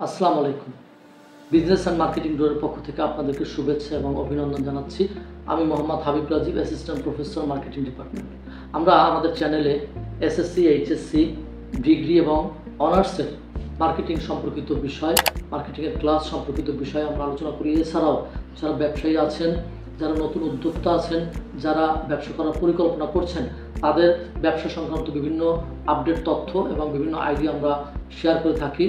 আসসালামু আলাইকুম। Business and marketing ডোরের পক্ষ থেকে আপনাদেরকে শুভেচ্ছা এবং অভিনন্দন জানাচ্ছি। আমি Mohammad Habib Rajib, assistant professor, marketing department. আমরা আমাদের চ্যানেলে এসএসসি, এইচএসসি, ডিগ্রি এবং অনার্সের মার্কেটিং সম্পর্কিত বিষয়, মার্কেটিংয়ের ক্লাস সম্পর্কিত বিষয় আমরা আলোচনা করি। এছাড়াও যারা ব্যবসায়ী আছেন, যারা নতুন উদ্যোক্তা আছেন, যারা ব্যবসা করার পরিকল্পনা করছেন, তাদের ব্যবসা সংক্রান্ত বিভিন্ন আপডেট তথ্য এবং বিভিন্ন আইডিয়া আমরা শেয়ার করে থাকি।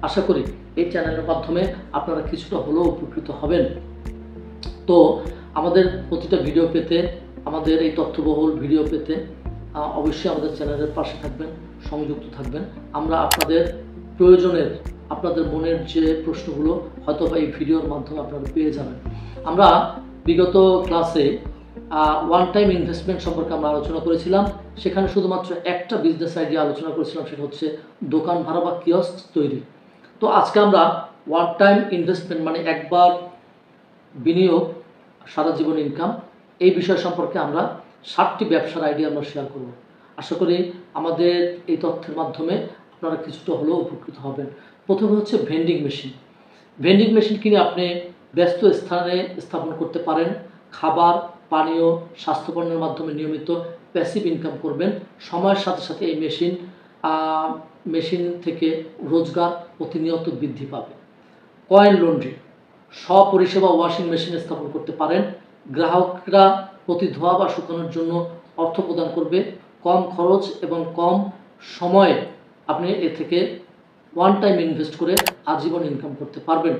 আশা করি এই চ্যানেলের মাধ্যমে আপনারা কিছুটা হলেও উপকৃত হবেন। তো আমাদের প্রতিটা ভিডিও পেতে, আমাদের এই তথ্যবহুল ভিডিও পেতে অবশ্যই আমাদের চ্যানেলের পাশে থাকবেন, সংযুক্ত থাকবেন। আমরা আপনাদের প্রয়োজনের, আপনাদের মনের যে প্রশ্নগুলো হয়তো বা এই ভিডিওর মাধ্যমে আপনারা পেয়ে যাবেন। আমরা বিগত ক্লাসে ওয়ান টাইম ইনভেস্টমেন্ট সম্পর্কে আমরা আলোচনা করেছিলাম। সেখানে শুধুমাত্র একটা বিজনেস আইডিয়া আলোচনা করেছিলাম, সেটা হচ্ছে দোকান ভাড়া বা কিয়স্ক তৈরি। তো আজকে আমরা ওয়ান টাইম ইনভেস্টমেন্ট মানে একবার বিনিয়োগ সারা জীবন ইনকাম, এই বিষয় সম্পর্কে আমরা 7টি ব্যবসার আইডিয়া আমরা শেয়ার করব। আশা করি আমাদের এই তথ্যের মাধ্যমে আপনারা কিছুটা হলেও উপকৃত হবেন। প্রথমে হচ্ছে ভেন্ডিং মেশিন। ভেন্ডিং মেশিন কিনে আপনি ব্যস্ত স্থানে স্থাপন করতে পারেন। খাবার, পানীয়, স্বাস্থ্যপণ্যের মাধ্যমে নিয়মিত প্যাসিভ ইনকাম করবেন। সময়ের সাথে সাথে এই মেশিন থেকে রোজগার প্রতিনিয়ত বৃদ্ধি পাবে। কয়েন লন্ড্রি, স্বপরিষেবা ওয়াশিং মেশিন স্থাপন করতে পারেন। গ্রাহকরা প্রতি ধোয়া বা শুকানোর জন্য অর্থ প্রদান করবে। কম খরচ এবং কম সময়ে আপনি এ থেকে ওয়ান টাইম ইনভেস্ট করে আজীবন ইনকাম করতে পারবেন।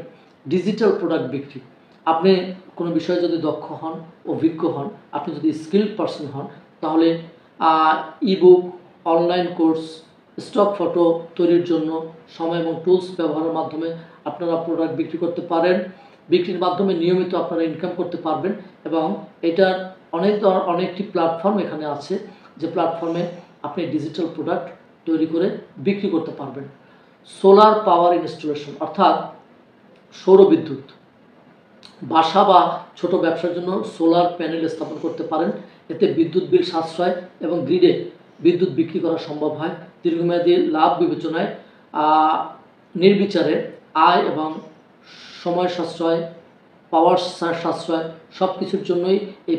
ডিজিটাল প্রোডাক্ট বিক্রি, আপনি কোনো বিষয়ে যদি দক্ষ হন, অভিজ্ঞ হন, আপনি যদি স্কিল্ড পারসন হন, তাহলে ebook, online course, stock photo তৈরির জন্য সময় এবং টুলস ব্যবহারের মাধ্যমে আপনারা প্রোডাক্ট বিক্রি করতে পারেন। বিক্রির মাধ্যমে নিয়মিত আপনারা ইনকাম করতে পারবেন এবং এটার অনেকটি প্ল্যাটফর্ম এখানে আছে, যে প্ল্যাটফর্মে আপনি ডিজিটাল প্রোডাক্ট তৈরি করে বিক্রি করতে পারবেন। সোলার পাওয়ার ইনস্টলেশন, অর্থাৎ সৌরবিদ্যুৎ। বাসা বা ছোট ব্যবসার জন্য সোলার প্যানেল স্থাপন করতে পারেন। এতে বিদ্যুৎ বিল সাশ্রয় এবং গ্রিডে বিদ্যুৎ বিক্রি করা সম্ভব হয়। দীর্ঘমেয়াদী লাভ বিবেচনায় নির্বিচারে আয় এবং সময় সাশ্রয়, পাওয়ার সাশ্রয় সব কিছুর জন্যই এই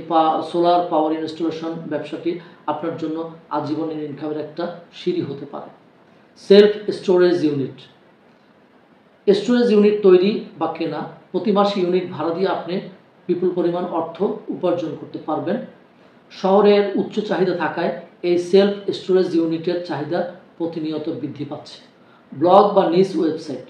সোলার পাওয়ার ইনস্টলেশন ব্যবসাটি আপনার জন্য আজীবনের ইনকামের একটা সিঁড়ি হতে পারে। Self storage unit, storage unit তৈরি বা কেনা, প্রতি মাসে ইউনিট ভাড়া দিয়ে আপনি বিপুল পরিমাণ অর্থ উপার্জন করতে পারবেন। শহরের উচ্চ চাহিদা থাকায় এই সেলফ স্টোরেজ ইউনিটের চাহিদা প্রতিনিয়ত বৃদ্ধি পাচ্ছে। ব্লগ বা নিউজ ওয়েবসাইট,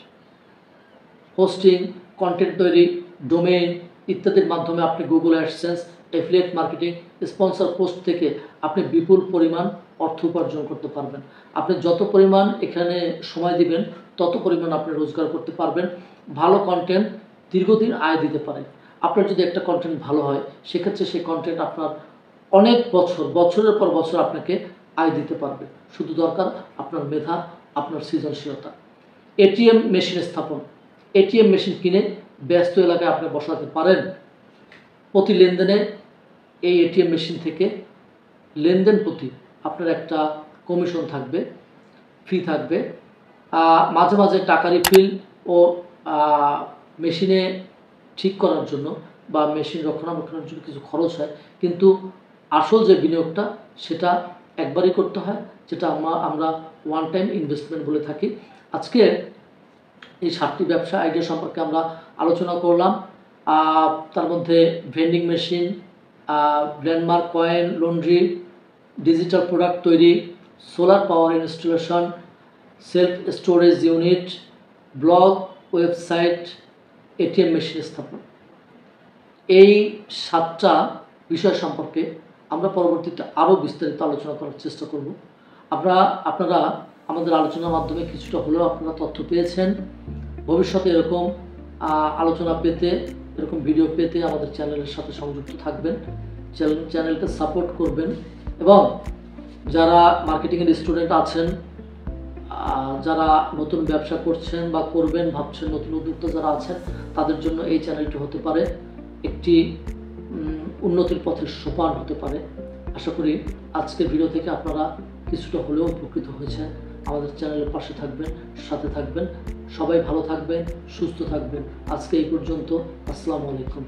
হোস্টিং, কন্টেন্ট তৈরি, ডোমেইন ইত্যাদির মাধ্যমে আপনি Google AdSense, affiliate marketing, sponsor post থেকে আপনি বিপুল পরিমাণ অর্থ উপার্জন করতে পারবেন। আপনি যত পরিমাণ এখানে সময় দিবেন, তত পরিমাণ আপনি রোজগার করতে পারবেন। ভালো কন্টেন্ট দীর্ঘদিন আয় দিতে পারে। আপনার যদি একটা কন্টেন্ট ভালো হয়, সেক্ষেত্রে সেই কন্টেন্ট আপনার অনেক বছরের পর বছর আপনাকে আয় দিতে পারবে। শুধু দরকার আপনার মেধা, আপনার সৃজনশীলতা। এটিএম মেশিন স্থাপন, এটিএম মেশিন কিনে ব্যস্ত এলাকায় আপনি বসাতে পারেন। প্রতি লেনদেনে এই এটিএম মেশিন থেকে লেনদেন প্রতি আপনার একটা কমিশন থাকবে, ফি থাকবে। মাঝে মাঝে টাকা রিফিল ও মেশিনে ঠিক করার জন্য বা মেশিন রক্ষণাবেক্ষণের জন্য কিছু খরচ হয়, কিন্তু আসল যে বিনিয়োগটা সেটা একবারই করতে হয়, যেটা আমরা ওয়ান টাইম ইনভেস্টমেন্ট বলে থাকি। আজকে এই 7টি ব্যবসা আইডিয়া সম্পর্কে আমরা আলোচনা করলাম। তার মধ্যে vending machine, landmark coin laundry, digital product তৈরি, solar power installation, self storage unit, blog, website, ATM machine স্থাপন। এই 7টা বিষয় সম্পর্কে আমরা পরবর্তীতে আরও বিস্তারিত আলোচনা করার চেষ্টা করব। আপনারা আমাদের আলোচনার মাধ্যমে কিছুটা হলেও আপনারা তথ্য পেয়েছেন। ভবিষ্যতে এরকম আলোচনা পেতে, এরকম ভিডিও পেতে আমাদের চ্যানেলের সাথে সংযুক্ত থাকবেন, চ্যানেলকে সাপোর্ট করবেন। এবং যারা মার্কেটিংয়ের স্টুডেন্ট আছেন, যারা নতুন ব্যবসা করছেন বা করবেন ভাবছেন, নতুন উদ্যোক্তা যারা আছেন, তাদের জন্য এই চ্যানেলটি হতে পারে একটি উন্নতির পথের সোপান হতে পারে। আশা করি আজকের ভিডিও থেকে আপনারা কিছুটা হলেও উপকৃত হয়েছে। আমাদের চ্যানেলের পাশে থাকবেন, সাথে থাকবেন। সবাই ভালো থাকবেন, সুস্থ থাকবেন। আজকে এই পর্যন্ত। আসসালামু আলাইকুম।